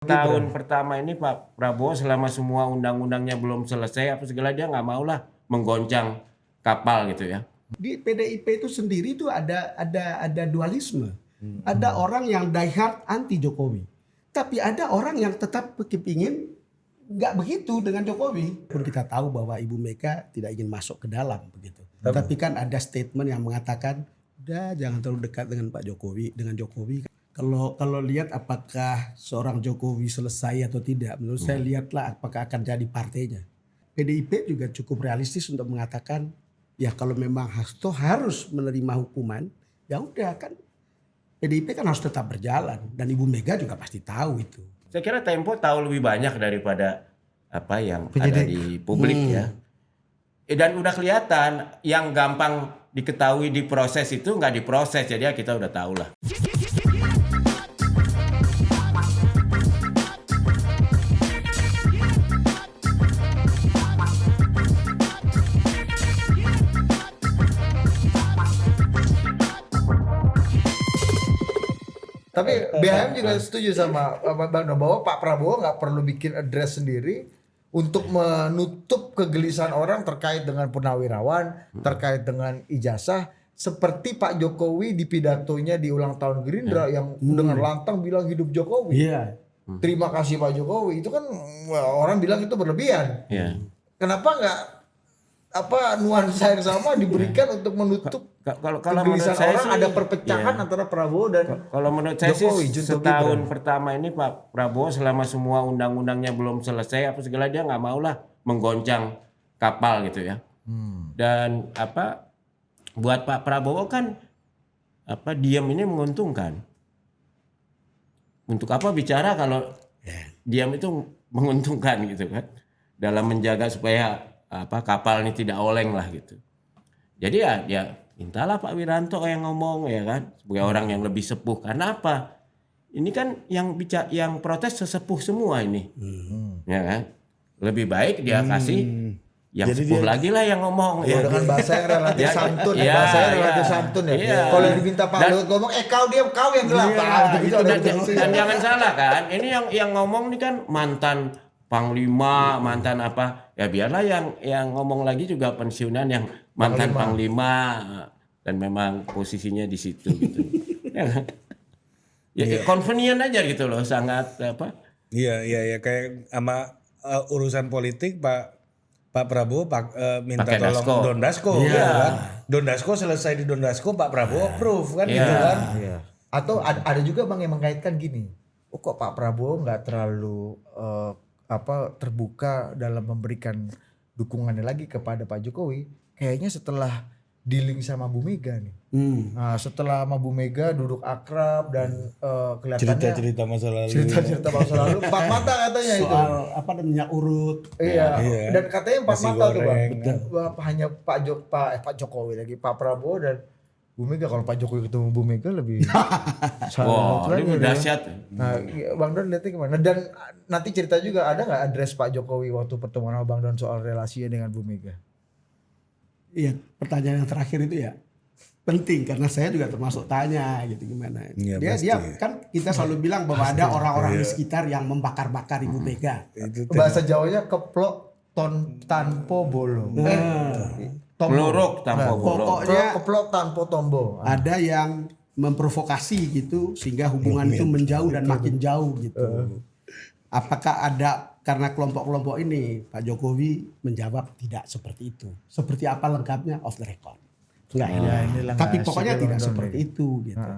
Tahun pertama ini Pak Prabowo selama semua undang-undangnya belum selesai apa segala dia nggak mau lah menggoncang kapal gitu ya. Di PDIP itu sendiri itu ada dualisme. Ada orang yang diehard anti Jokowi. Tapi ada orang yang tetap kepingin nggak begitu dengan Jokowi. Pun kita tahu bahwa Ibu Mega tidak ingin masuk ke dalam begitu. Tapi kan ada statement yang mengatakan udah jangan terlalu dekat dengan Pak Jokowi, dengan Jokowi. Kalau lihat apakah seorang Jokowi selesai atau tidak, menurut saya lihatlah apakah akan jadi partainya. PDIP juga cukup realistis untuk mengatakan ya kalau memang Hasto harus menerima hukuman, ya udah kan PDIP kan harus tetap berjalan dan Ibu Mega juga pasti tahu itu. Saya kira Tempo tahu lebih banyak daripada apa yang ada di publik ya. Dan udah kelihatan yang gampang diketahui diproses itu nggak diproses, jadi ya kita udah tahu lah. Tapi BHM juga setuju sama Bang Don bahwa Pak Prabowo nggak perlu bikin address sendiri untuk menutup kegelisahan orang terkait dengan purnawirawan, terkait dengan ijazah, seperti Pak Jokowi di pidatonya di ulang tahun Gerindra yang dengan lantang bilang hidup Jokowi. Iya. Terima kasih Pak Jokowi. Itu kan orang bilang itu berlebihan. Iya. Kenapa nggak nuansa yang sama diberikan untuk menutup Kalau menurut kegelisahan saya orang, sih, ada perpecahan antara Prabowo dan kalau menurut saya Jokowi, sih Junto setahun Gibran. pertama ini Pak Prabowo selama semua undang-undangnya belum selesai apa segala dia nggak mau lah menggoncang kapal gitu ya. Dan buat Pak Prabowo kan diam ini menguntungkan. Untuk apa bicara kalau diam itu menguntungkan gitu kan, dalam menjaga supaya kapal ini tidak oleng lah gitu. Jadi ya mintalah Pak Wiranto yang ngomong ya kan, sebagai orang yang lebih sepuh. Karena apa? Ini kan yang protes sesepuh semua ini, ya kan. Lebih baik dia kasih yang Jadi sepuh lagi lah yang ngomong. Ya, dengan bahasa yang relatif Ya, santun, iya, bahasanya iya. relatif santun ya. Iya. Kalau diminta Pak Luhut ngomong, kau yang gelap. Dan jangan salah kan, ini yang ngomong ini kan mantan Panglima, mantan apa, ya biarlah yang ngomong lagi juga pensiunan yang mantan Panglima dan memang posisinya di situ gitu. Ya, convenient aja gitu loh, sangat Iya kayak sama urusan politik Pak Prabowo minta Pakai tolong Dasko. Don Dasko Iya. kan. Don Dasko selesai di Don Dasko Pak Prabowo approve kan Iya. gitu kan. Atau ada juga Bang yang mengkaitkan gini, kok Pak Prabowo nggak terlalu terbuka dalam memberikan dukungannya lagi kepada Pak Jokowi. Kayaknya setelah dealing sama Bu Mega nih. Nah, setelah sama Bu Mega duduk akrab dan kelihatannya Cerita-cerita masa lalu. cerita-cerita masa lalu empat mata katanya itu. Soal minyak urut. Iya. Iya. Dan katanya empat Nasi mata tuh Bang. goreng. Hanya Pak Jokowi lagi, Pak Prabowo dan Bu Mega. Kalau Pak Jokowi ketemu Bu Mega lebih wah, lagi ini ya. dahsyat. Nah, Bang Don lihatnya gimana? Dan nanti cerita juga ada nggak address Pak Jokowi waktu pertemuan sama Bang Don soal relasinya dengan Bu Mega? Iya, pertanyaan yang terakhir itu ya penting karena saya juga termasuk tanya gitu gimana. Iya, Dia pasti. kan kita selalu bilang bahwa ada orang-orang di sekitar yang membakar-bakar Ibu Mega. Itu Bahasa Jawanya keplok tanpo bolo. Tombo. Peluruk tanpa bolong. Pokoknya Keplok tanpo tombo. ada yang memprovokasi gitu sehingga hubungan itu menjauh dan makin jauh gitu. Apakah ada karena kelompok-kelompok ini? Pak Jokowi menjawab tidak seperti itu. Seperti apa lengkapnya off the record. Enggak ini. inilah Tapi nggak pokoknya asik ya, tidak Bang Don seperti ya. itu gitu.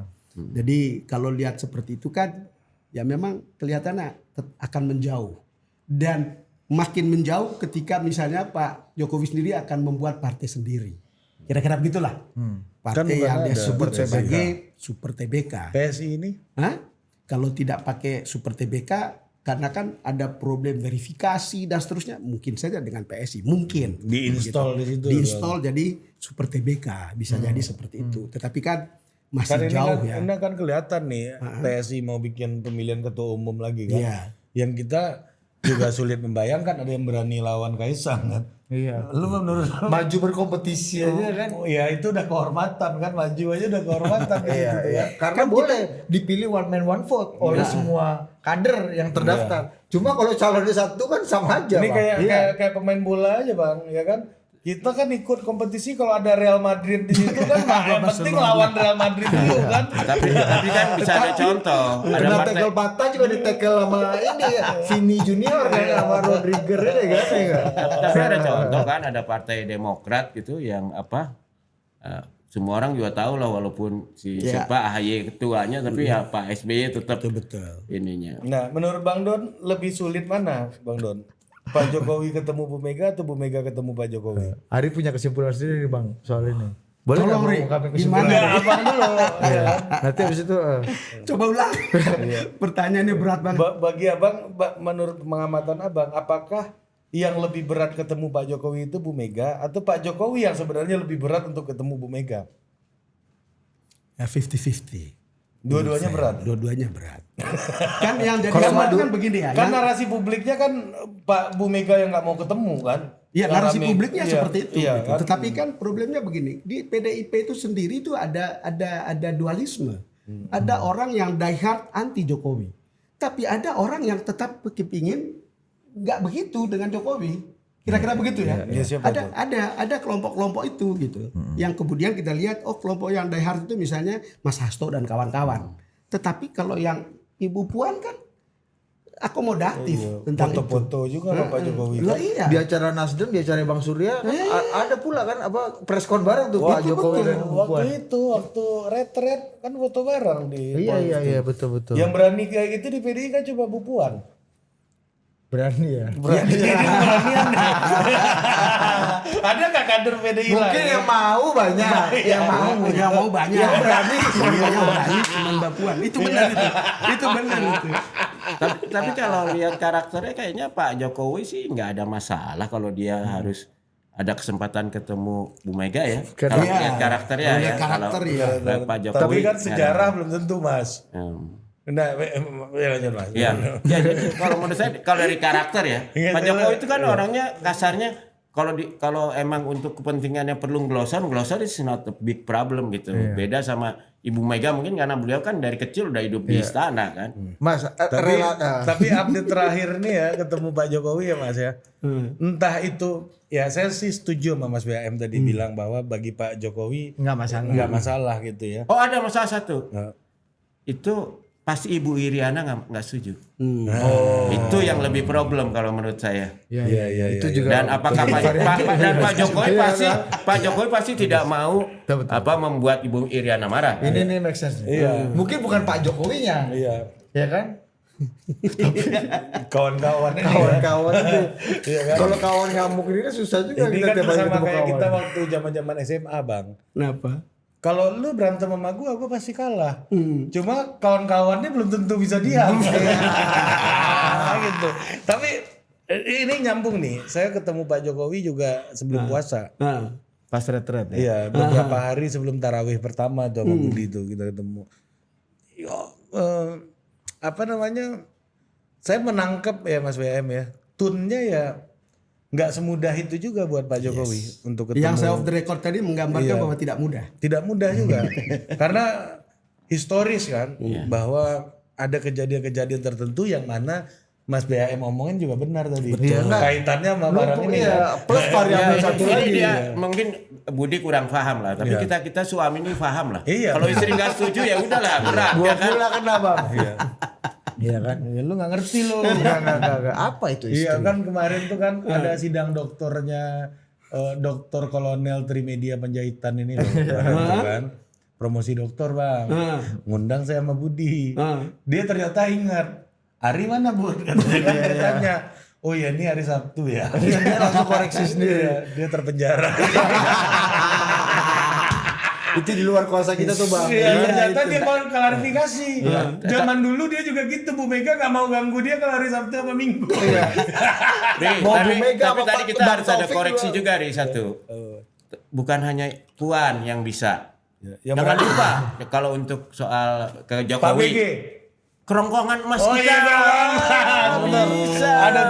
Jadi kalau lihat seperti itu kan ya memang kelihatannya akan menjauh. Dan makin menjauh ketika misalnya Pak Jokowi sendiri akan membuat partai sendiri. Kira-kira begitulah. Partai Kan yang bukan dia ada sebut PSI. sebagai Super TBK. PSI ini Hah? Kalau tidak pakai Super TBK karena kan ada problem verifikasi dan seterusnya, mungkin saja dengan PSI mungkin diinstal di situ. diinstal jadi Super TBK bisa jadi seperti itu. Tetapi kan Kan masih ini jauh kan, ya. ini kan kelihatan nih PSI mau bikin pemilihan ketua umum lagi kan. Iya. Yang kita juga sulit membayangkan ada yang berani lawan Kaisang kan. Iya. Lu menurut Maju berkompetisi aja kan. Oh, ya itu udah kehormatan kan, maju aja udah kehormatan di situ ya. Karena boleh dipilih one man one vote oleh semua kader yang terdaftar. Cuma kalau calonnya satu kan sama aja. Ini Bang. kayak pemain bola aja bang, ya kan? Kita kan ikut kompetisi kalau ada Real Madrid di situ kan, yang penting lawan Real Madrid dulu kan. Tapi kan bisa ada contoh. Ada Kena partai tackle patah juga di tackle sama ini ya, Vini Junior kan sama Rodriguez ini kan ya kan? Tapi ada contoh kan, ada Partai Demokrat gitu yang semua orang juga tahu lah, walaupun siapa AHY ketuanya, tapi ya Pak SBY tetap ininya. Nah, menurut Bang Don lebih sulit mana, Bang Don? Pak Jokowi ketemu Bu Mega atau Bu Mega ketemu Pak Jokowi? Ari punya kesimpulan sendiri Bang soal ini. Boleh Tolong, nggak Ri. mengungkapkan Gimana, kesimpulan? Ri? Abang dulu. Ya. Nanti habis itu Coba ulang. Pertanyaannya berat banget. Bagi abang, menurut pengamatan abang, apakah yang lebih berat ketemu Pak Jokowi itu Bu Mega atau Pak Jokowi yang sebenarnya lebih berat untuk ketemu Bu Mega? Ya 50-50. Dua-duanya berat. Dua-duanya berat. Kan yang jadi Kalau gambar madu- kan begini ya. Kan narasi publiknya kan Pak Bu Mega yang nggak mau ketemu kan? Iya, Yang narasi rame- publiknya iya, seperti itu. iya, gitu. kan? Tetapi kan problemnya begini, di PDIP itu sendiri itu ada dualisme. Ada orang yang diehard anti Jokowi, tapi ada orang yang tetap kepingin nggak begitu dengan Jokowi. Kira-kira begitu ya. Iya, siapa tuh? Ada kelompok-kelompok itu gitu. Yang kemudian kita lihat, oh kelompok yang diehard itu misalnya Mas Hasto dan kawan-kawan. Tetapi kalau yang Ibu Puan kan akomodatif tentang Foto-foto juga sama Pak Jokowi. itu. Lah iya. di acara Nasdem, di acara Bang Surya kan ada pula kan apa preskon bareng tuh Pak Jokowi dan Bu Puan. Waktu itu, waktu retret kan foto bareng di Iya betul. Yang berani kayak gitu di PDI kan coba Bu Puan. Berani ya. Berani. Ada nggak kader PDI Mungkin lain? yang mau banyak, yang mau banyak. Yang berani cuma Mbak Puan. Itu benar itu. Itu benar itu. Tapi kalau lihat karakternya kayaknya Pak Jokowi sih nggak ada masalah kalau dia harus ada kesempatan ketemu Bu Mega ya. Kalau Iya. lihat karakternya Kalau ya. lihat karakter ya. Kalau Pak Jokowi. Tapi kan sejarah belum tentu Mas. Nah, ya lanjut Mas. Ya, jadi kalau menurut saya kalau dari karakter ya, Iya, Pak saya- Jokowi itu kan orangnya kasarnya kalau emang untuk kepentingannya perlu glosor is not a big problem gitu. Beda sama Ibu Mega mungkin karena beliau kan dari kecil udah hidup di istana kan. Mas, Tapi update terakhir nih ya ketemu Pak Jokowi ya Mas ya. Entah itu ya saya sih setuju sama Mas BAM tadi bilang bahwa bagi Pak Jokowi nggak masalah gitu ya. Oh ada masalah satu. Nah. Itu pasti Ibu Iriana nggak setuju. Itu yang lebih problem kalau menurut saya. Iya. itu juga Dan apakah Pak Jokowi pasti tidak mau membuat Ibu Iriana marah. ini nih make sense. Iya. Mungkin bukan Pak Jokowinya. Iya. Ya kan? Kawan-kawan ini ya. Kawan-kawan itu. Iya kan? Kalau kawan ngamuk ini kan susah juga Ini kita kan tiap hari sama ketemu kayak kawan. kita waktu zaman-zaman SMA, Bang. Kenapa? Kalau lu berantem sama gua pasti kalah. Cuma kawan-kawannya belum tentu bisa diam. Gitu. Tapi ini nyambung nih. Saya ketemu Pak Jokowi juga sebelum puasa. Pas retret ya. Iya, beberapa hari sebelum tarawih pertama tuh sama Budi tuh kita ketemu. Yo, apa namanya? Saya menangkap ya Mas WM ya. Tunnya ya nggak semudah itu juga buat Pak Jokowi untuk ketemu. Yang saya off the record tadi menggambarkan bahwa tidak mudah. Tidak mudah juga. Karena historis kan bahwa ada kejadian-kejadian tertentu yang mana Mas BAM omongin juga benar tadi. Kaitannya sama barang ini Iya, ya. plus variabel satu Ini lagi. dia mungkin Budi kurang paham lah, tapi kita suami ini paham lah. Iya. Kalau istri nggak setuju ya udahlah berat Gua ya kan. pula kena Bang. Iya kan? Ya, lu nggak ngerti lu. Enggak. Apa itu Iya kan kemarin tuh kan ada sidang doktornya Doktor Kolonel Trimedia Penjahitan ini loh. Kan? Promosi doktor Bang. Ngundang saya sama Budi. Dia ternyata ingat. Hari mana Bud? Dia tanya. Oh ya ini hari Sabtu ya. Dia langsung koreksi sendiri. Dia terpenjara. Itu di luar kuasa kita tuh Bang. Iya, ternyata dia mau klarifikasi. Zaman dulu dia juga gitu, Bu Mega gak mau ganggu dia kalau hari Sabtu sama Minggu. Mau Tapi Bu Mega tapi apa tadi Pak kita harus ada Taufik koreksi juga. juga di satu. Bukan hanya Puan yang bisa. Yang Jangan lupa kalau untuk soal ke Pak BG. Jokowi kerongkongan emas Oh kita. iya dong. Bisa. Ada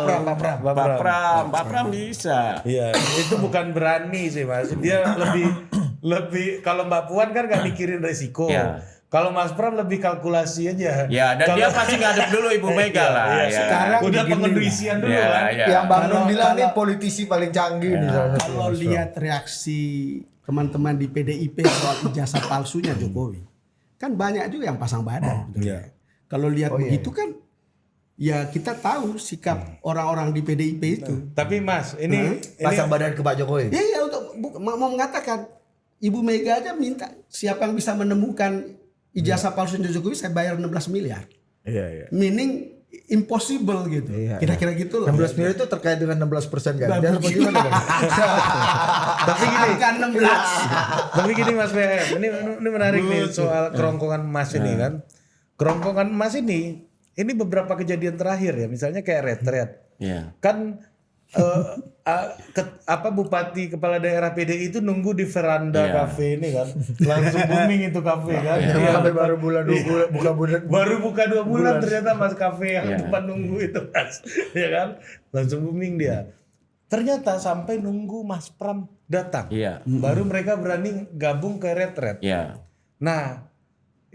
Pak Pram bisa. Iya, itu bukan berani sih Mas. Dia lebih kalau Mbak Puan kan nggak mikirin resiko. Iya. Kalau Mas Pram lebih kalkulasi aja. Ya, dan dia pasti ngadep dulu Ibu Mega lah. Iya, Ya. sekarang udah begini pengenuisian dulu Ya, kan. ya. Yang Bang Don bilang nih kalau- politisi paling canggih nih salah satu. Kalau lihat reaksi teman-teman di PDIP soal ijazah palsunya Jokowi, kan banyak juga yang pasang badan. Iya. Kalau lihat begitu kan, ya kita tahu sikap orang-orang di PDIP itu. Tapi Mas, ini Pasang badan ke Pak Jokowi. Iya, mau mengatakan Ibu Mega aja minta siapa yang bisa menemukan ijazah palsunya Jokowi saya bayar 16 miliar. Iya. Meaning impossible gitu. Iya, Kira-kira gitu loh. 16 miliar itu terkait dengan 16% ganjar apa gimana Bang? tapi gini, Bukan 16. tapi gini Mas PM, ini menarik nih soal kerongkongan emas ini kan. Kerongkongan emas ini beberapa kejadian terakhir ya, misalnya kayak retret. Iya. Kan bupati kepala daerah PDI itu nunggu di veranda Iya. kafe ini kan, langsung booming itu kafe kan. Yang sampai baru bulan 2 bulan buka bulan. Baru buka 2 bulan ternyata Mas kafe yang Iya. tempat nunggu itu Mas, ya kan, langsung booming dia. Ternyata sampai nunggu Mas Pram datang, Iya. baru mereka berani gabung ke retret. Iya. Nah,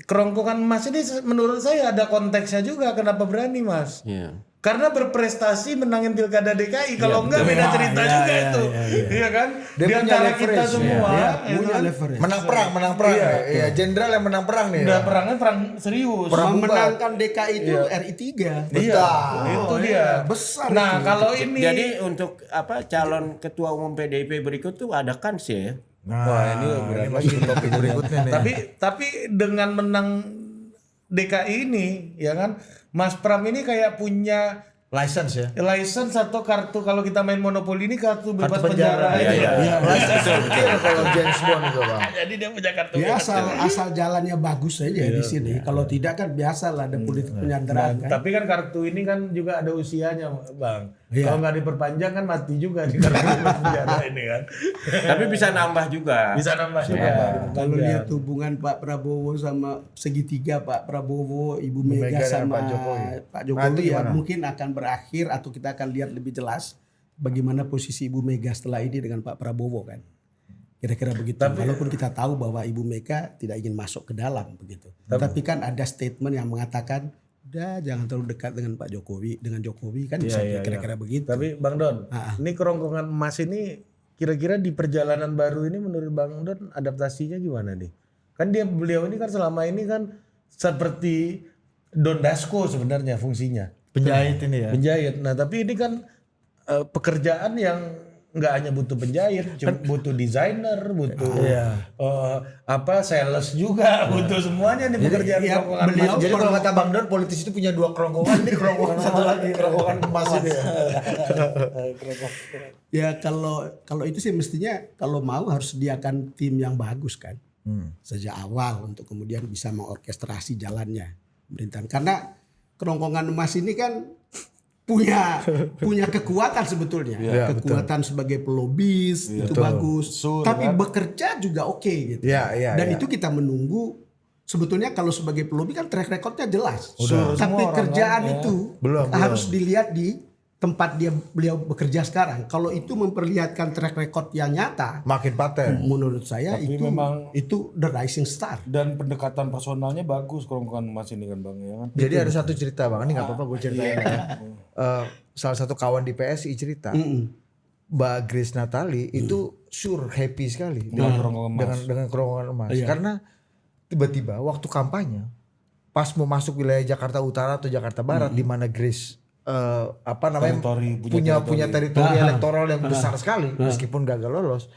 kerongkongan emas ini menurut saya ada konteksnya juga kenapa berani Mas. Iya. Karena berprestasi menangin pilkada DKI, kalau enggak beda cerita juga itu, iya kan? Dia Di punya antara leverage, kita semua, ya Punya kan? leverage. Menang perang. Iya, jenderal yang menang perang nih. Udah perangnya perang serius. Memenangkan DKI itu RI 3. Iya, itu dia. Besar Nah, itu. kalau ini, Jadi untuk calon ketua umum PDIP berikut tuh ada kans ya. wah ini Ini masih topik berikutnya nih. tapi dengan menang DKI ini, ya kan, Mas Pram ini kayak punya license ya. license atau kartu, kalau kita main monopoli ini kartu bebas Kartu penjara. penjara. Iya. License kecil kalau James Bond itu Bang. Jadi dia punya kartu Ya bebas. asal jalannya bagus saja di sini. Kalau tidak kan biasa lah ada politik penyanderaan kan. Tapi kan kartu ini kan juga ada usianya, Bang. Iya. Kalau nggak diperpanjang kan mati juga di kartu penjara ini kan. Tapi bisa nambah juga. Bisa nambah juga. Kalau lihat hubungan Pak Prabowo sama segitiga Pak Prabowo, Ibu Mega Mega dan sama Pak Jokowi. Pak Nanti Jokowi ya gimana? mungkin akan berakhir atau kita akan lihat lebih jelas bagaimana posisi Ibu Mega setelah ini dengan Pak Prabowo kan. Kira-kira begitu. Walaupun kita tahu bahwa Ibu Mega tidak ingin masuk ke dalam begitu. Tapi kan ada statement yang mengatakan udah jangan terlalu dekat dengan Pak Jokowi, dengan Jokowi kan bisa kira-kira begitu. Tapi Bang Don, ini kerongkongan emas ini kira-kira di perjalanan baru ini menurut Bang Don adaptasinya gimana nih? Kan beliau ini kan selama ini kan seperti Don Dasko sebenarnya fungsinya. Penjahit ini ya. Penjahit. Nah, tapi ini kan pekerjaan yang nggak hanya butuh penjahit, butuh desainer, butuh sales juga, butuh semuanya nih pekerjaan ya, kerongkongan beliau emas. Jadi kalau kata Bang Don, politisi itu punya 2 kerongkongan, ini kerongkongan satu lagi, kerongkongan emas ini ya. Ya kalau itu sih mestinya kalau mau harus sediakan tim yang bagus kan. Sejak awal untuk kemudian bisa mengorkestrasi jalannya pemerintahan. Karena kerongkongan emas ini kan punya kekuatan sebetulnya. Kekuatan sebagai pelobis itu bagus. Tapi bekerja juga oke gitu. Dan itu kita menunggu. Sebetulnya kalau sebagai pelobi kan track recordnya jelas. Tapi kerjaan itu harus dilihat di tempat beliau bekerja sekarang. Kalau itu memperlihatkan track record yang nyata, Makin paten. menurut saya Tapi memang itu the rising star. dan pendekatan personalnya bagus kerongkongan emas ini kan Bang ya kan. Jadi ada satu cerita Bang, ini gak apa-apa gue ceritain ya. Salah satu kawan di PSI cerita, Mbak Grace Natali itu happy sekali dengan kerongkongan emas. Karena tiba-tiba waktu kampanye, pas mau masuk wilayah Jakarta Utara atau Jakarta Barat, di mana Grace punya teritori elektoral yang besar sekali, meskipun gagal lolos,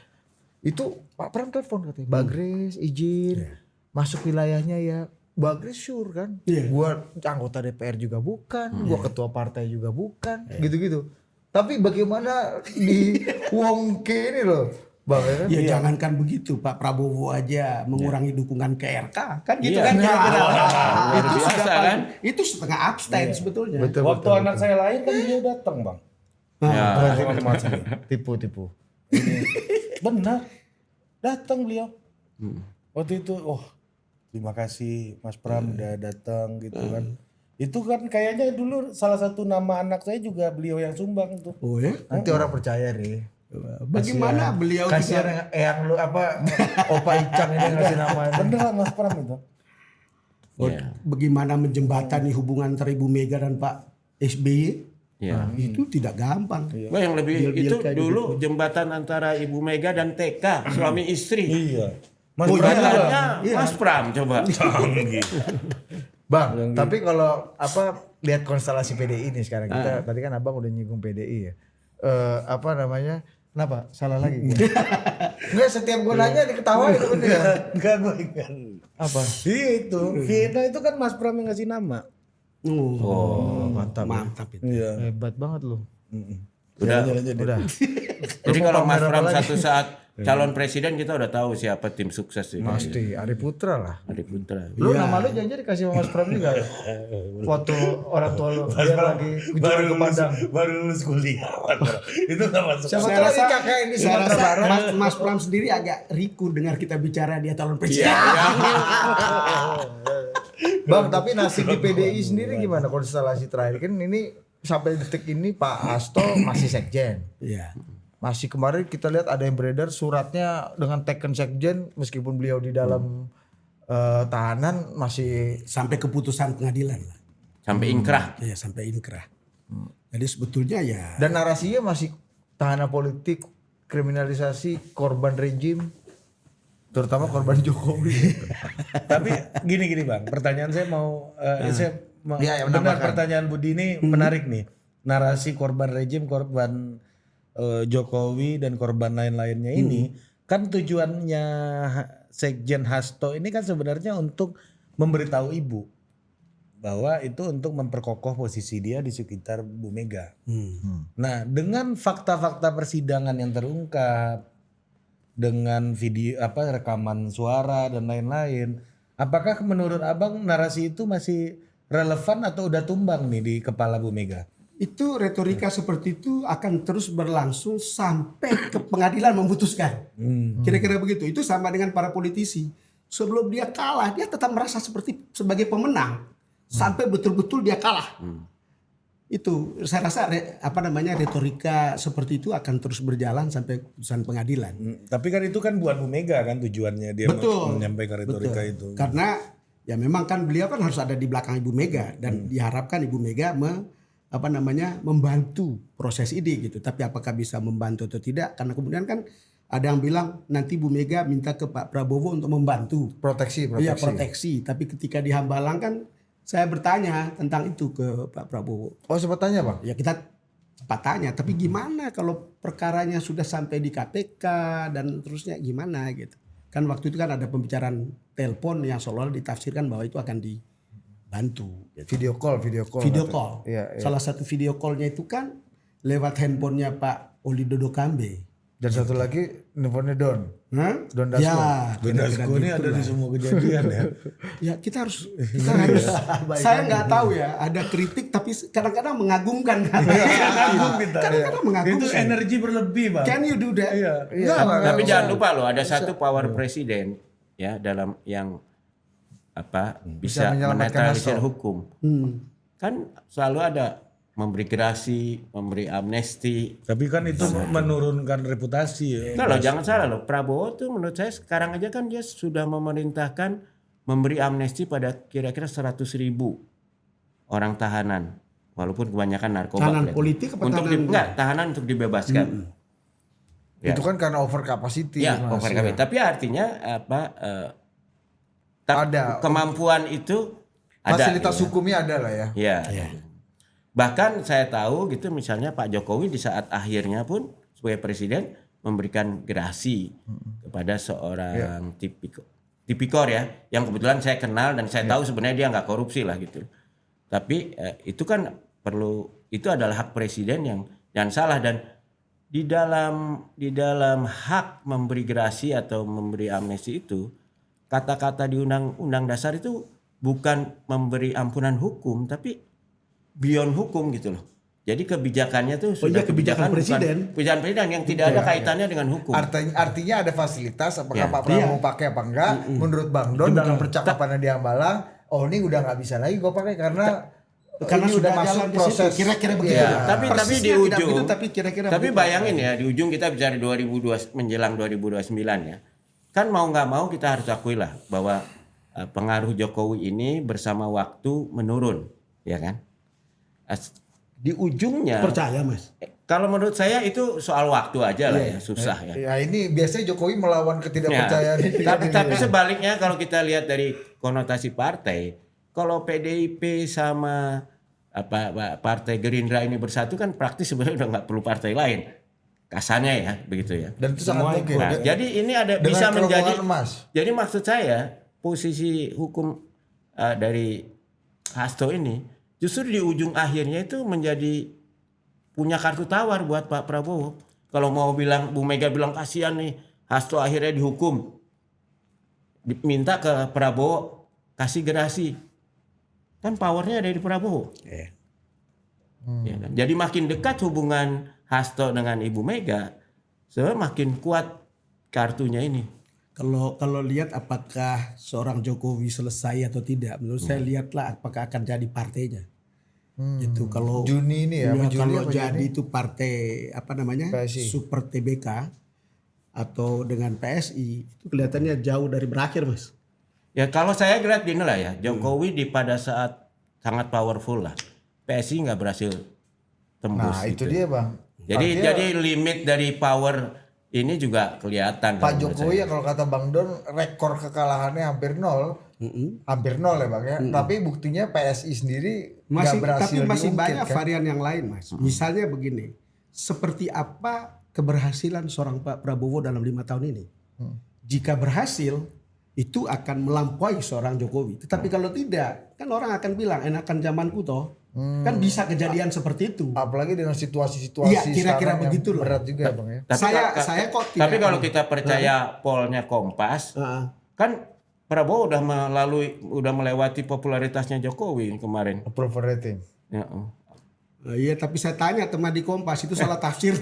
itu Pak Pram telepon katanya, Mbak Grace izin masuk wilayahnya ya. Mbak Grace sure kan, gua anggota DPR juga bukan, gua ketua partai juga bukan, gitu-gitu. Tapi bagaimana di Wongke ini loh, Bang ya kan? Ya jangankan begitu, Pak Prabowo aja mengurangi dukungan ke RK, kan gitu kan kira-kira. Itu biasa, sudah kan? itu setengah abstain sebetulnya. Waktu anak saya lahir kan beliau datang Bang. Kerongkongan emas ini. Tipu-tipu. Benar. Datang beliau. Waktu itu, terima kasih Mas Pram udah datang gitu kan. Itu kan kayaknya dulu salah satu nama anak saya juga beliau yang sumbang tuh. Oh ya? Nanti orang percaya deh. Bagaimana beliau Kasihan yang lu apa Opa Icang ini ngasih nama. Beneran Mas Pram itu. bagaimana menjembatani hubungan antara Ibu Mega dan Pak SBY? Ya. Itu tidak gampang. Wah, yang lebih Deal-deal itu kayak dulu jembatan antara Ibu Mega dan TK suami istri. Iya. Mas Oh, Pram iya. juga. Iya. Mas Pram coba. Canggih. Bang, tapi kalau apa lihat konstelasi PDI ini sekarang kita tadi kan Abang udah nyinggung PDI ya. Apa namanya? Kenapa? Salah lagi. Enggak, setiap gue nanya diketawain itu bener. Enggak, gue ingat. Apa? Iya itu. Vina itu kan Mas Pram yang ngasih nama. Oh, mantap. mantap itu. Iya. Hebat banget lu. Udah. Udah. Jadi kalau Mas pamer apa Pram lagi? satu saat calon presiden kita udah tahu siapa tim sukses ini. Pasti Ari Putra lah. Adik Putra. Lu nama lu jangan dikasih sama Mas Pram juga ya? Foto orang tua lu dia lagi kunjungan ke Padang. Baru lulus kuliah. Itu nggak masuk. Siapa Saya tahu lagi rasa, kakak ini saya Sumatera rasa Barat. Mas Pram sendiri agak riku dengar kita bicara dia calon presiden. Bang, tapi nasib di PDI sendiri gimana konstelasi terakhir? Kan ini sampai detik ini Pak Hasto masih sekjen. Iya. Masih kemarin kita lihat ada yang beredar suratnya dengan teken sekjen meskipun beliau di dalam tahanan masih Sampai keputusan pengadilan lah. Sampai ingkrah. Ya, sampai inkrah. Jadi sebetulnya ya dan narasinya masih tahanan politik, kriminalisasi korban rejim, terutama korban Jokowi. Tapi gini Bang, pertanyaan saya mau Iya, ya, benar menambahkan. pertanyaan Budi ini menarik nih. Narasi korban rejim, korban Jokowi dan korban lain-lainnya ini kan tujuannya Sekjen Hasto ini kan sebenarnya untuk memberitahu ibu bahwa itu untuk memperkokoh posisi dia di sekitar Bu Mega. Nah, dengan fakta-fakta persidangan yang terungkap, dengan video rekaman suara dan lain-lain, apakah menurut Abang narasi itu masih relevan atau udah tumbang nih di kepala Bu Mega? itu retorika seperti itu akan terus berlangsung sampai ke pengadilan memutuskan. Kira-kira begitu. Itu sama dengan para politisi. Sebelum dia kalah, dia tetap merasa sebagai pemenang sampai betul-betul dia kalah. Itu saya rasa retorika seperti itu akan terus berjalan sampai putusan pengadilan. Tapi kan itu kan buat Bu Mega kan tujuannya dia Betul. menyampaikan retorika Betul. itu. Karena ya memang kan beliau kan harus ada di belakang Ibu Mega dan diharapkan Ibu Mega membantu proses ini gitu. Tapi apakah bisa membantu atau tidak? Karena kemudian kan ada yang bilang nanti Bu Mega minta ke Pak Prabowo untuk membantu. Proteksi. Iya, proteksi. Tapi ketika di Hambalang kan saya bertanya tentang itu ke Pak Prabowo. Oh, sempat tanya Bang? Ya kita sempat tanya, tapi gimana kalau perkaranya sudah sampai di KPK dan terusnya gimana gitu. Kan waktu itu kan ada pembicaraan telepon yang seolah ditafsirkan bahwa itu akan dibantu. Gitu. Video call. Video call. Iya. Salah satu video callnya itu kan lewat handphonenya Pak Oli Dodo Kambe. Dan satu lagi nelfonnya Don. Hah? Don Dasko. Ya, Don Dasko ini ada di semua kejadian ya. Ya kita harus saya nggak tahu ya, ada kritik tapi kadang-kadang mengagumkan kan. Kagum kita. Kadang-kadang Itu mengagumkan. energi berlebih Bang. Can you do that? Iya. Tapi jangan lupa loh ada satu power presiden ya dalam yang bisa menyelamatkan menetralisir Hasto. hukum. Kan selalu ada memberi gerasi, memberi amnesti. Tapi kan itu menurunkan reputasi ya. Nah loh, jangan salah loh, Prabowo tuh menurut saya sekarang aja kan dia sudah memerintahkan memberi amnesti pada kira-kira 100.000 orang tahanan, walaupun kebanyakan narkoba. Tahanan kelihatan. politik apa untuk tahanan? tahanan untuk dibebaskan. Ya. Itu kan karena over capacity. Ya, Mas. overcapacity. Tapi artinya Ada. kemampuan itu ada. Fasilitas hukumnya ada lah ya. Ya. Bahkan saya tahu gitu misalnya Pak Jokowi di saat akhirnya pun sebagai presiden memberikan gerasi kepada seorang tipikor ya, yang kebetulan saya kenal dan saya tahu sebenarnya dia nggak korupsi lah gitu. Tapi itu kan itu adalah hak presiden yang jangan salah, dan di dalam hak memberi gerasi atau memberi amnesti itu kata-kata di undang-undang dasar itu bukan memberi ampunan hukum tapi beyond hukum gitu loh. Jadi kebijakannya tuh sudah kebijakan presiden. Kebijakan presiden yang tidak ada kaitannya dengan hukum. Artinya ada fasilitas, apakah Ya. Pak Prabowo pakai apa enggak? Menurut Bang Don dengan percakapan di Hambalang, oh ini udah nggak bisa lagi gue pakai karena Karena ini sudah udah masuk jalan di situ. proses. Kira-kira begitu. Ya, ya. tapi di Persisnya tidak ujung, begitu, tapi kira-kira tapi begitu. bayangin ya di ujung kita bicara 2002 menjelang 2029 ya. Kan mau nggak mau kita harus akui lah bahwa pengaruh Jokowi ini bersama waktu menurun, ya kan? Di ujungnya, Percaya Mas. kalau menurut saya itu soal waktu aja lah ya, susah ya. Ya ini biasanya Jokowi melawan ketidakpercayaan. Ya, tapi sebaliknya kalau kita lihat dari konotasi partai, kalau PDIP sama partai Gerindra ini bersatu kan praktis sebenarnya udah nggak perlu partai lain, kasarnya ya begitu ya. Dan itu sangat mungkin. Nah, jadi ini ada Dengan bisa menjadi kerongkongan emas. Jadi maksud saya posisi hukum dari Hasto ini justru di ujung akhirnya itu menjadi punya kartu tawar buat Pak Prabowo. Kalau mau bilang Bu Mega bilang kasihan nih Hasto akhirnya dihukum, diminta ke Prabowo kasih gerasi, kan powernya ada di Prabowo. Ya kan? Jadi makin dekat hubungan Hasto dengan Ibu Mega, sebenarnya makin kuat kartunya ini. Kalau lihat apakah seorang Jokowi selesai atau tidak, menurut saya lihatlah apakah akan jadi partainya. Itu kalau Juni ini ya, Juli kalau apa jadi Juni? itu partai apa namanya PSI. Super TBK atau dengan PSI itu kelihatannya jauh dari berakhir Mas. Ya kalau saya lihat gini lah ya, Jokowi di pada saat sangat powerful lah, PSI nggak berhasil tembus. Nah itu gitu. dia Bang. Jadi limit dari power ini juga kelihatan. Pak kalau menurut Jokowi saya. ya kalau kata Bang Don rekor kekalahannya hampir nol. Hampir nol ya Bang ya. Tapi buktinya PSI sendiri nggak berhasil tapi masih diungkit, banyak kan? varian yang lain Mas. Misalnya begini, seperti apa keberhasilan seorang Pak Prabowo dalam 5 tahun ini? Jika berhasil, itu akan melampaui seorang Jokowi. Tetapi kalau tidak, kan orang akan bilang enakan zamanku toh. Kan bisa kejadian seperti itu. Apalagi dengan situasi-situasi Iya, kira-kira sekarang yang begitu loh. berat juga Bang ya. Tapi Saya kok tidak. Tapi kalau kita percaya polnya Kompas, kan Prabowo udah melewati popularitasnya Jokowi kemarin. Approval rating. Ya, Iya, tapi saya tanya teman di Kompas itu salah tafsir.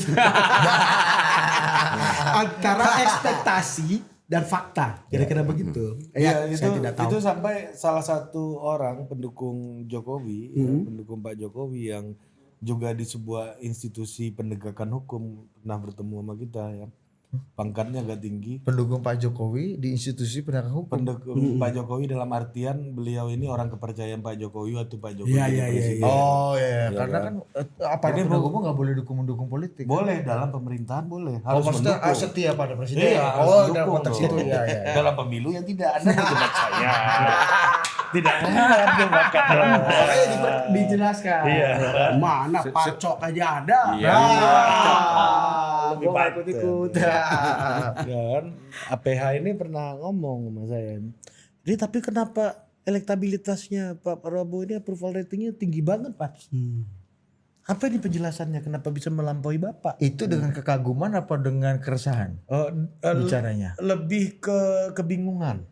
Antara ekspektasi dan fakta, kira-kira begitu. Ya, Saya tidak tahu. itu sampai salah satu orang pendukung Jokowi, ya, pendukung Pak Jokowi yang juga di sebuah institusi penegakan hukum pernah bertemu sama kita ya. Pangkatnya agak tinggi. Pendukung Pak Jokowi di institusi penegakan hukum. Pendukung Pak Jokowi dalam artian beliau ini orang kepercayaan Pak Jokowi waktu Pak Jokowi Iya, jadi iya, presiden. Oh iya, karena kan aparat Jadi, penegak hukum nggak boleh dukung politik. Boleh dalam pemerintahan boleh. Oh Harus maksudnya mendukung. setia pada presiden. Iya, harus Oh dalam mendukung konteks dong. itu ya. Dalam pemilu yang tidak ada debat saya. Tidak ada debatkan. Makanya dijelaskan. Iya. Mana pacok aja ada. Iya. Lebih Gua nggak ikut-ikut. Dan APH ini pernah ngomong sama saya. Jadi tapi kenapa elektabilitasnya Pak Prabowo ini approval ratingnya tinggi banget Pak? Apa ini penjelasannya kenapa bisa melampaui Bapak? Itu dengan kekaguman apa dengan keresahan bicaranya? Lebih ke kebingungan.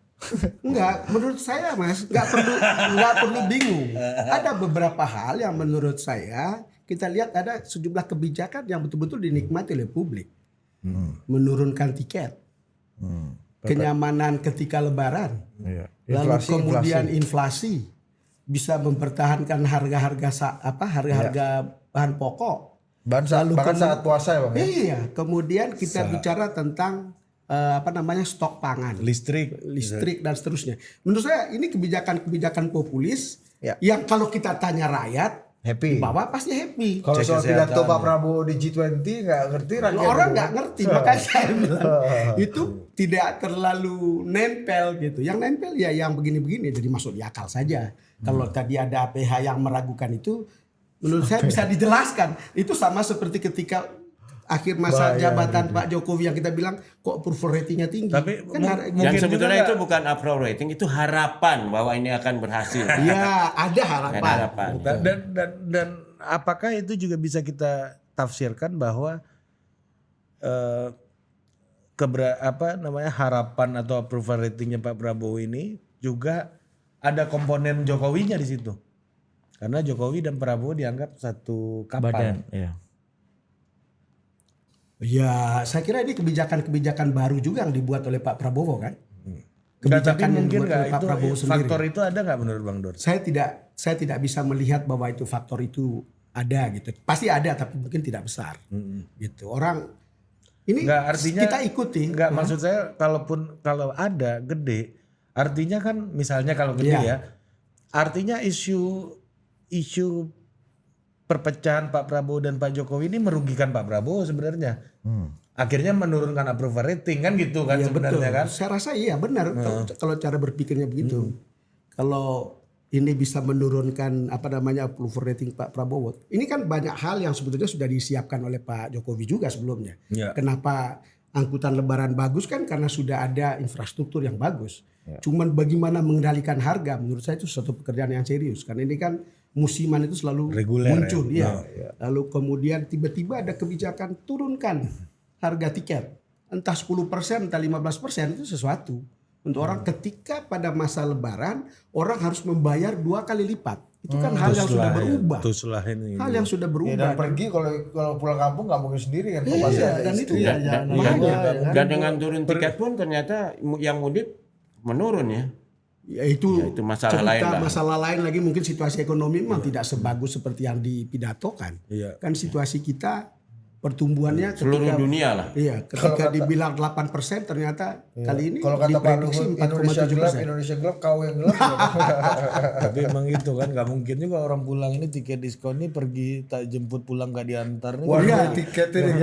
Enggak, menurut saya Mas, enggak perlu bingung. Ada beberapa hal yang menurut saya kita lihat ada sejumlah kebijakan yang betul-betul dinikmati oleh publik. Menurunkan tiket. Kenyamanan ketika lebaran. Iya. Lalu kemudian inflasi bisa mempertahankan harga-harga bahan pokok. Bahkan saat puasa ya Bang ya? Iya, kemudian kita bicara tentang stok pangan, Listrik dan seterusnya. Menurut saya ini kebijakan populis Ya. yang kalau kita tanya rakyat, Happy. bahwa pasti happy. Kalau Cek soal kesehatan. pidato Pak Prabowo di G20 nggak ngerti rakyat. Orang nggak ngerti, makanya saya bilang itu tidak terlalu nempel gitu. Yang nempel ya yang begini-begini, jadi masuk di akal saja. Kalau tadi ada APH yang meragukan itu, menurut saya bisa dijelaskan. Itu sama seperti ketika akhir masa jabatan Pak Jokowi yang kita bilang kok approval ratingnya tinggi. Tapi Kan Yang mungkin sebetulnya juga itu bukan approval rating, itu harapan bahwa ini akan berhasil. Iya, ada harapan. Ada harapan. dan apakah itu juga bisa kita tafsirkan bahwa harapan atau approval ratingnya Pak Prabowo ini juga ada komponen Jokowinya di situ. Karena Jokowi dan Prabowo dianggap satu kapal. Iya. Ya, saya kira ini kebijakan-kebijakan baru juga yang dibuat oleh Pak Prabowo kan. kebijakan yang mungkin dibuat oleh nggak Pak itu Prabowo sendiri. faktor itu ada nggak menurut Bang Dor? Saya tidak bisa melihat bahwa itu faktor itu ada gitu. Pasti ada tapi mungkin tidak besar. Gitu. Orang ini Nggak, artinya kita ikuti. Nggak, maksud saya kalau ada gede, artinya kan misalnya kalau gede Iya. ya, artinya isu perpecahan Pak Prabowo dan Pak Jokowi ini merugikan Pak Prabowo sebenarnya. Akhirnya menurunkan approval rating kan gitu kan Iya, sebenarnya betul. kan. Saya rasa iya benar kalau cara berpikirnya begitu. Kalau ini bisa menurunkan approval rating Pak Prabowo. Ini kan banyak hal yang sebetulnya sudah disiapkan oleh Pak Jokowi juga sebelumnya. Iya. Kenapa angkutan lebaran bagus kan karena sudah ada infrastruktur yang bagus. Cuman bagaimana mengendalikan harga menurut saya itu suatu pekerjaan yang serius. Karena ini kan musiman itu selalu Reguler, muncul. ya. Ya. Lalu kemudian tiba-tiba ada kebijakan turunkan harga tiket. Entah 10%, entah 15% itu sesuatu. Untuk orang ketika pada masa lebaran orang harus membayar 2 kali lipat. Itu kan hal yang sudah berubah. Tuslah ini. Hal yang sudah Ya, berubah. dan pergi kalau pulang kampung nggak mungkin sendiri kan. Iya, Pasti ada dan istri. itu ya, makanya. Dan dengan turun tiket pun ternyata yang mudik menurun ya. Ya itu itu masalah lain lah. masalah lain lagi mungkin situasi ekonomi memang tidak sebagus seperti yang dipidatokan. Iya. Kan situasi kita pertumbuhannya Seluruh dunia lah. Iya, ketika dibilang 8% ternyata kali ini Kalau kata Pak diprediksi Luhut, Indonesia gelap, 4,7%. Indonesia gelap, kau yang gelap. Tapi emang gitu kan, nggak mungkin juga orang pulang ini tiket diskon ini pergi tak jemput pulang gak diantar nih. Waduh, Iya. tiket ini.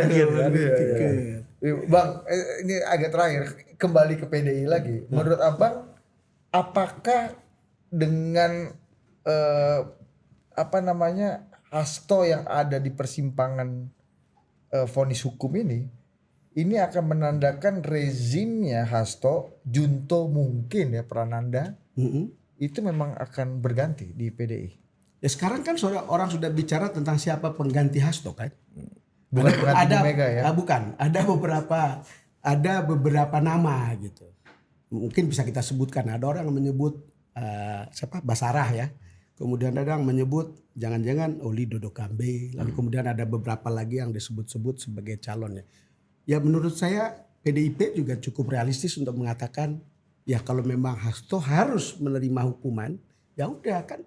Bang, ini agak terakhir. Kembali ke PDI lagi. Menurut Abang, apakah dengan hasto yang ada di persimpangan vonis hukum ini akan menandakan rezimnya Hasto, Junto mungkin ya Prananda itu memang akan berganti di PDI. Ya sekarang kan orang sudah bicara tentang siapa pengganti Hasto kan? Bukan pengganti Bu Mega ya? Bukan, ada beberapa nama gitu. Mungkin bisa kita sebutkan. Ada orang yang menyebut Basarah ya. Kemudian ada yang menyebut jangan-jangan Oli Dodo Kambe. Lalu kemudian ada beberapa lagi yang disebut-sebut sebagai calonnya. Ya menurut saya PDIP juga cukup realistis untuk mengatakan ya kalau memang Hasto harus menerima hukuman, ya udah kan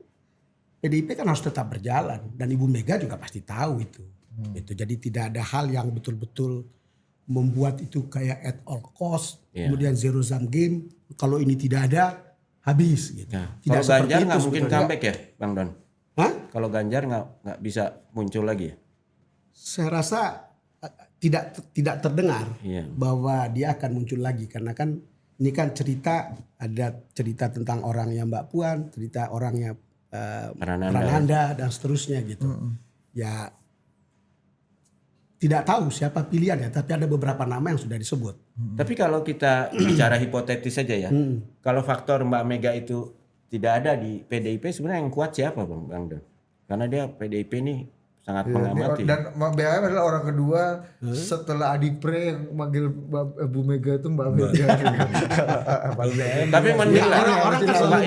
PDIP kan harus tetap berjalan dan Ibu Mega juga pasti tahu itu. Itu jadi tidak ada hal yang betul-betul membuat itu kayak at all cost, kemudian zero sum game. Kalau ini tidak ada habis gitu. Nah, Tidak kalau Ganjar nggak mungkin sebetulnya. comeback ya, Bang Don? Hah? Kalau Ganjar nggak bisa muncul lagi ya? Saya rasa tidak terdengar Iya. bahwa dia akan muncul lagi karena kan ini kan ada cerita tentang orangnya Mbak Puan, cerita orangnya Prananda dan seterusnya gitu. Ya tidak tahu siapa pilihannya, tapi ada beberapa nama yang sudah disebut. Tapi kalau kita bicara hipotetis saja ya, kalau faktor Mbak Mega itu tidak ada di PDIP sebenarnya yang kuat siapa Bang Don? Karena dia PDIP ini sangat mengamati. Dan BHM adalah orang kedua setelah Adi Pre yang manggil Bu Mega itu Mbak Mega. Tapi menilai orang kan selalu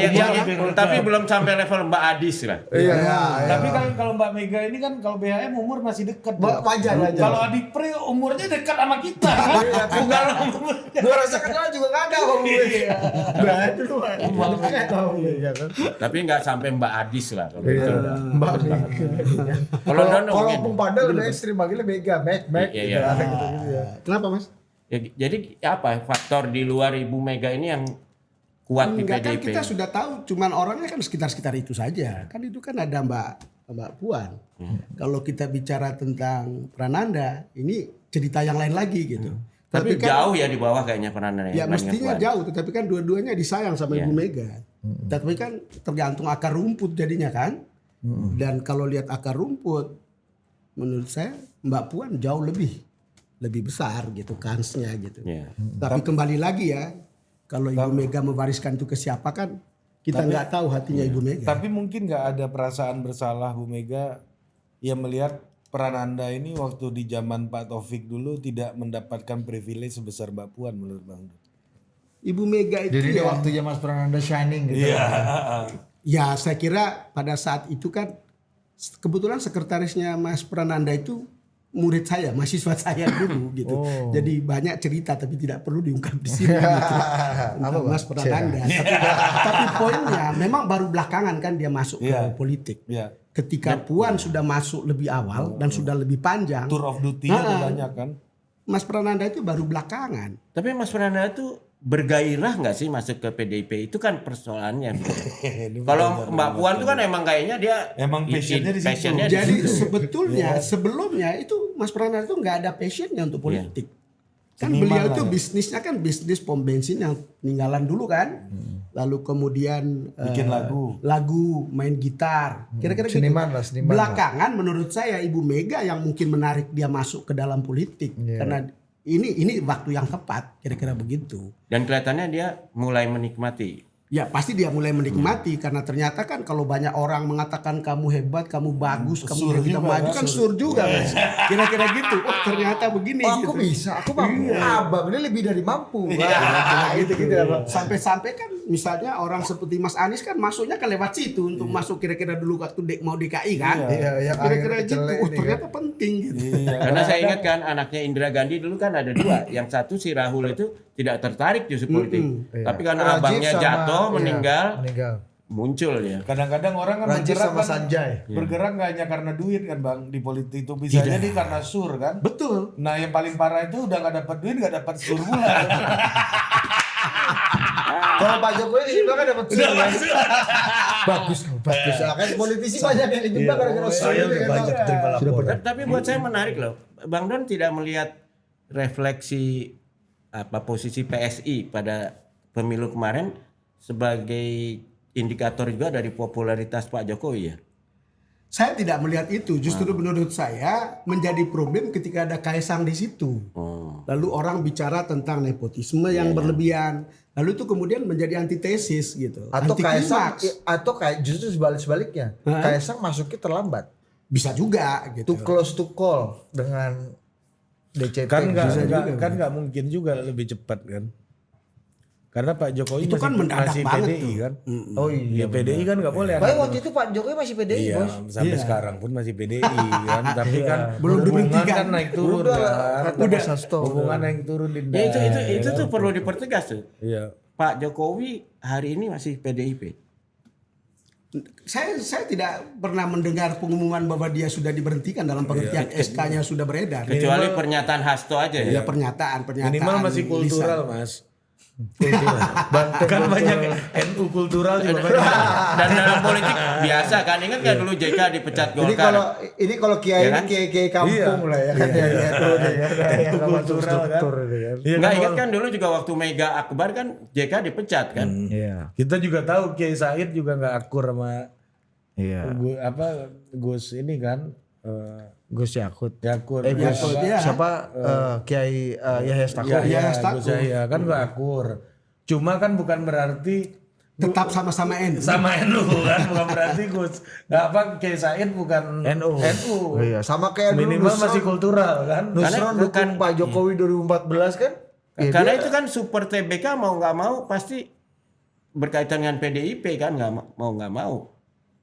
tapi belum sampai level Mbak Adis lah. Iya. Tapi kan kalau Mbak Mega ini kan kalau BHM umur masih dekat. Wajar. Kalau Adi Pre umurnya dekat sama kita kan. Bukan Gua rasa kenal juga nggak ada sama Bu Mega. Tapi nggak sampai Mbak Adis lah kalau itu. Mbak Mega. Kalau Don Kalau mungkin. Bung Padel udah ekstrim manggilnya Mega, Mac. Iya. Gitu ya. Kenapa Mas? Ya, jadi apa faktor di luar Ibu Mega ini yang kuat di Enggak kan PDIP? kita sudah tahu, cuman orangnya kan sekitar itu saja. Kan itu kan ada Mbak Puan. Kalau kita bicara tentang Prananda, ini cerita yang lain lagi gitu. Tapi kan, jauh ya di bawah kayaknya peranan ya mestinya jauh, tetapi kan dua-duanya disayang sama Ibu Mega. Tapi kan tergantung akar rumput jadinya kan. Dan kalau lihat akar rumput, menurut saya Mbak Puan jauh lebih besar gitu kansnya gitu. Ya. Tapi kembali lagi ya, kalau Ibu Mega mewariskan itu ke siapa kan kita nggak tahu hatinya Ibu Mega. Tapi mungkin nggak ada perasaan bersalah Bu Mega yang melihat Prananda ini waktu di zaman Pak Taufik dulu tidak mendapatkan privilege sebesar Mbak Puan menurut Bang. Ibu Mega itu Jadi ya, waktunya Mas Prananda shining gitu. ya saya kira pada saat itu kan kebetulan sekretarisnya Mas Prananda itu murid saya, mahasiswa saya dulu gitu. Jadi banyak cerita tapi tidak perlu diungkap di sini gitu. Tentang Mas Prananda. Tapi poinnya memang baru belakangan kan dia masuk ke politik. Iya. Ketika Puan sudah masuk lebih awal dan sudah lebih panjang. Tour of duty-nya udah banyak kan. Mas Prananda itu baru belakangan. Tapi Mas Prananda itu bergairah nggak sih masuk ke PDIP? Itu kan persoalannya. Kalau Mbak Puan itu kan emang kayaknya dia Emang passionnya di situ. passionnya di Jadi situ. sebetulnya sebelumnya itu Mas Prananda itu nggak ada passionnya untuk politik. Kan Seniman beliau lah itu ya. bisnisnya kan bisnis pom bensin yang peninggalan dulu kan. Lalu kemudian Bikin lagu, main gitar. Kira-kira gitu. Seniman lah, seniman Belakangan menurut saya Ibu Mega yang mungkin menarik dia masuk ke dalam politik karena ini waktu yang tepat, kira-kira begitu. Dan kelihatannya dia mulai menikmati. Ya pasti dia mulai menikmati karena ternyata kan kalau banyak orang mengatakan kamu hebat, kamu bagus, kamu udah kita maju kan sur juga Mas. Kira-kira gitu. Oh ternyata begini Oh, gitu. aku bisa, aku mampu. Abang ini lebih dari mampu. Gitu Abang. Sampai-sampai kan misalnya orang seperti Mas Anies kan masuknya kan lewat situ untuk masuk kira-kira dulu waktu mau DKI kan. Iya, Kira-kira akhirnya gitu. kecelek Oh ini ternyata penting gitu. Karena saya ingat kan anaknya Indira Gandhi dulu kan ada dua. Yang satu si Rahul itu tidak tertarik justru politik. Tapi karena Rajiv abangnya sama- jatuh meninggal meninggal. muncul dia. Kadang-kadang orang kan Rajiv bergerak sama kan, Sanjay. bergerak nggak hanya karena duit kan bang di politik itu bisa jadi karena sur kan. Betul. Nah yang paling parah itu udah nggak dapat duit nggak dapat sur pula. Kalau Pak Jokowi di sebelah kan dapat sur. Bagus. Kan politisi banyak yang dijebak gara-gara sur. Saya udah banyak terima laporan. Tapi buat saya menarik loh. Bang Don tidak melihat refleksi posisi PSI pada pemilu kemarin sebagai indikator juga dari popularitas Pak Jokowi ya. Saya tidak melihat itu. Justru menurut saya menjadi problem ketika ada Kaisang di situ. Lalu orang bicara tentang nepotisme yang berlebihan. Lalu itu kemudian menjadi antitesis gitu. Atau Kaisang Antiklimaks. atau kayak justru sebaliknya. Kaisang masuknya terlambat. Bisa juga gitu. Too close to call dengan DCT. Kan Bisa juga. nggak mungkin juga lebih cepat kan. Karena Pak Jokowi Itu kan mendadak masih banget PDI tuh. kan. Oh iya. Ya PDI kan nggak boleh. Padahal waktu itu Pak Jokowi masih PDI Iya, bos. sampai sekarang pun masih PDI kan. Tapi kan Belum hubungan diberhentikan. kan naik turun Udah, kan. kata Mas Hasto. Hubungan naik turun di Ya, itu tuh perlu dipertegas tuh. Iya. Pak Jokowi hari ini masih PDIP. Saya tidak pernah mendengar pengumuman bahwa dia sudah diberhentikan dalam pengertian SK-nya sudah beredar. Kecuali pernyataan Hasto aja Ya ya. pernyataan. Minimal masih lisan. kultural mas. Kan banyak NU kultural juga banyak. Dan dalam politik biasa kan. Ingat kan dulu JK dipecat Ini Golkar. kalau kiai Ya kan? kiai kampung lah ya kan NU kultural kan. Iya Enggak kan, ingat kan dulu juga waktu Mega Akbar kan JK dipecat kan. Iya. kita juga tahu Kiai Said juga nggak akur sama Iya. Gus ini kan Gus Yakut. Yakut. Gus Yakut, ya. siapa Kiai Yahya Stakuf. Yahya Gus Stakuf. Yahya kan nggak akur. Cuma kan bukan berarti Tetap sama-sama NU. sama NU kan, bukan berarti Gus Kiai Said bukan NU. NU. Iya, sama kayak dulu Minimal Nusron. masih kultural kan. Nusron dukung Pak Jokowi 2014 kan? Ya, Karena dia- itu kan super TBK mau nggak mau pasti berkaitan dengan PDIP kan nggak mau.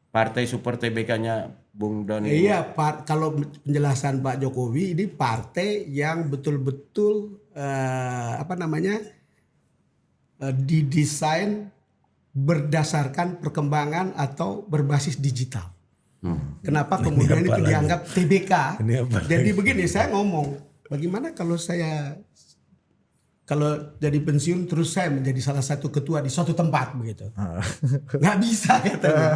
Partai super TBK-nya Bung Don ini. Iya, kalau penjelasan Pak Jokowi ini partai yang betul-betul didesain berdasarkan perkembangan atau berbasis digital. Kenapa kemudian itu dianggap TBK? Ini apa Jadi begini, saya ngomong, bagaimana kalau jadi pensiun terus saya menjadi salah satu ketua di suatu tempat begitu. Nggak bisa katanya.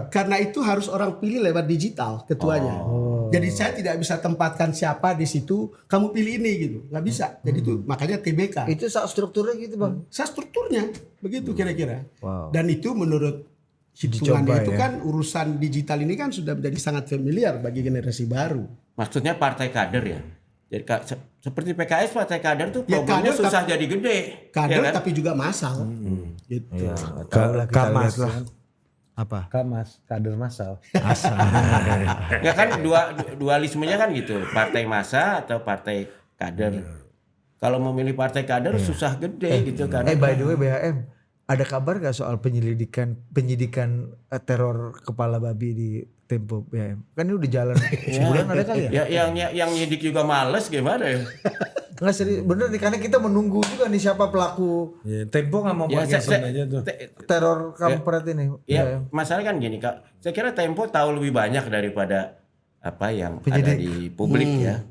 Karena itu harus orang pilih lewat digital ketuanya. Jadi saya tidak bisa tempatkan siapa di situ, kamu pilih ini gitu. Nggak bisa. Jadi itu makanya TBK. itu strukturnya gitu bang. Saya strukturnya begitu kira-kira. Wow. Dan itu menurut hitungannya Dicoba itu ya. kan urusan digital ini kan sudah menjadi sangat familiar bagi generasi baru. Maksudnya partai kader ya. Jadi seperti PKS partai kader tuh Ya, problemnya kader susah jadi gede. Kader ya kan? tapi juga massal. Gitu. Kamas lah. Apa? Kamas, kader massal. Ya kan dualismenya kan gitu. Partai massa atau partai kader. Kalau memilih partai kader susah gede gitu kan. By the way BHM, ada kabar gak soal penyidikan teror kepala babi di Tempo ya. Kan ini udah jalan sebulan ada kali ya? Yang nyidik juga males gimana ya? Enggak serius, bener nih karena kita menunggu juga nih siapa pelaku Ya, Tempo nggak mau pakai akun aja tuh. teror kampret ini. Ya, masalah kan gini Kak. Saya kira Tempo tahu lebih banyak daripada apa yang ada di publik ya.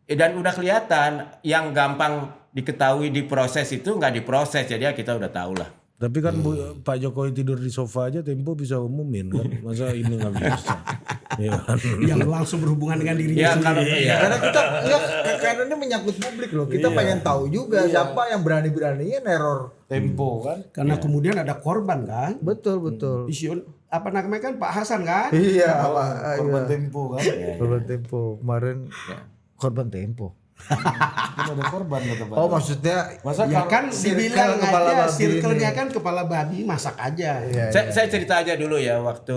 Dan udah kelihatan yang gampang diketahui diproses itu nggak diproses, jadi ya kita udah tahu lah. Tapi kan Pak Jokowi tidur di sofa aja Tempo bisa umumin kan. Masa ini nggak bisa. Ya kan? Yang langsung berhubungan dengan dirinya sendiri. Karena kita karena ini menyangkut publik loh. Kita pengen tahu juga siapa yang berani-beraninya neror. Tempo kan. Karena kemudian ada korban kan. Betul. Isu apa namanya kan Pak Hasan kan. Iya, Korban Tempo kan. korban Tempo kemarin korban Tempo. Kan ada korban kata Pak. Oh maksudnya Masa Ya kan dibilang kepala aja babi circle-nya ini. kan kepala babi masak aja. Iya, Saya cerita aja dulu ya waktu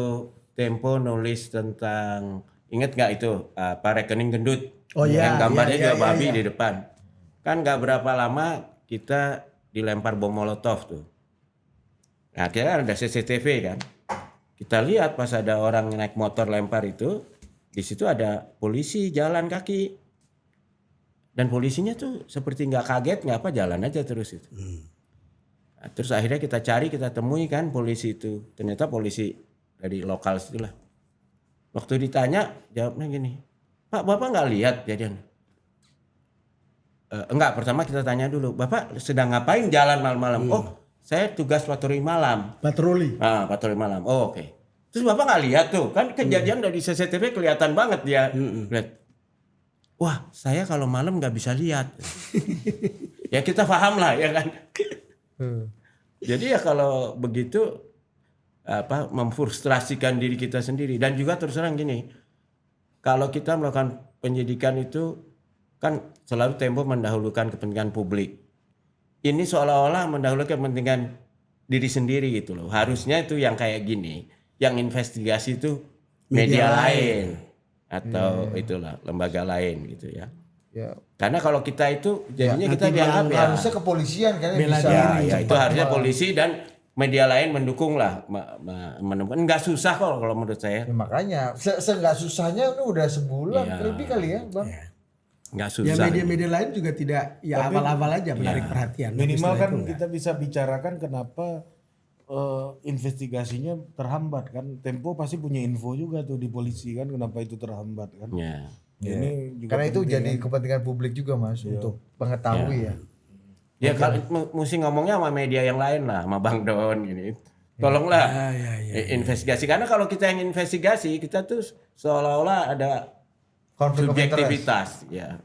Tempo nulis tentang inget nggak itu apa rekening gendut? Oh iya, Yang gambarnya iya, juga iya, babi iya. di depan. Kan nggak berapa lama kita dilempar bom molotov tuh. Nah, akhirnya ada CCTV kan. Kita lihat pas ada orang naik motor lempar itu, di situ ada polisi jalan kaki. Dan polisinya tuh seperti nggak kaget nggak apa jalan aja terus itu. Nah, terus akhirnya kita cari kita temui kan polisi itu. Ternyata polisi dari lokal situlah. Waktu ditanya jawabnya gini, Pak Bapak nggak lihat jadian? Enggak, pertama kita tanya dulu, Bapak sedang ngapain jalan malam-malam? Oh, saya tugas patroli malam. Patroli. Patroli malam. Oh, oke. Terus Bapak nggak lihat tuh, kan kejadian dari CCTV kelihatan banget dia. Lihat. Wah, saya kalau malam nggak bisa lihat. Ya kita paham lah ya kan. Jadi ya kalau begitu memfrustrasikan diri kita sendiri dan juga terus terang gini. Kalau kita melakukan penyidikan itu kan selalu Tempo mendahulukan kepentingan publik. Ini seolah-olah mendahulukan kepentingan diri sendiri gitu loh. Harusnya itu yang kayak gini, yang investigasi itu media lain. Atau itulah lembaga lain gitu ya. Ya. Karena kalau kita itu jadinya kita dianggap ya harusnya kepolisian kan yang Bela bisa. diri. ya itu harusnya polisi dan media lain mendukung lah menemukan nggak susah kok kalau menurut saya Ya, makanya seenggak susahnya ini udah sebulan Iya. lebih kali ya, Bang. nggak Ya susah. media-media lain juga tidak ya awal-awal aja menarik perhatian. Tapi Minimal setelah kan itu enggak. kita bisa bicarakan kenapa investigasinya terhambat kan. Tempo pasti punya info juga tuh di polisi kan kenapa itu terhambat kan. Ya. Ini juga Karena itu penting jadi kan. kepentingan publik juga Mas untuk mengetahui ya. Ya kalau mesti ngomongnya sama media yang lain lah, sama Bang Don gini. Tolonglah investigasi karena kalau kita yang investigasi kita tuh seolah-olah ada Konflik of interest. subjektivitas ya.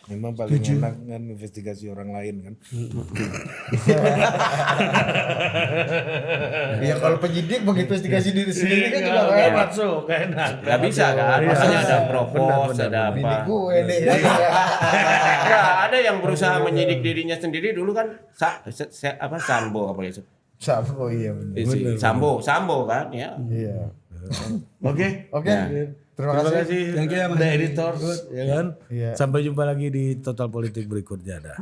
Memang paling enak kan investigasi orang lain kan. Iya kalau penyidik menginvestigasi diri sendiri kan juga gak enak. Masuk, gak enak. Nggak bisa kan, maksudnya ada propos, ada Bini apa. gue nih. Nggak, ada yang berusaha menyidik dirinya sendiri dulu kan Sambo apa itu? Oh iya benar. Sambo kan ya. Iya. Oke. Oke. Terima Terima kasih. kasih. Thank you ya, Mas. The Editor, ya kan? Iya. Sampai jumpa lagi di Total Politik berikutnya dah.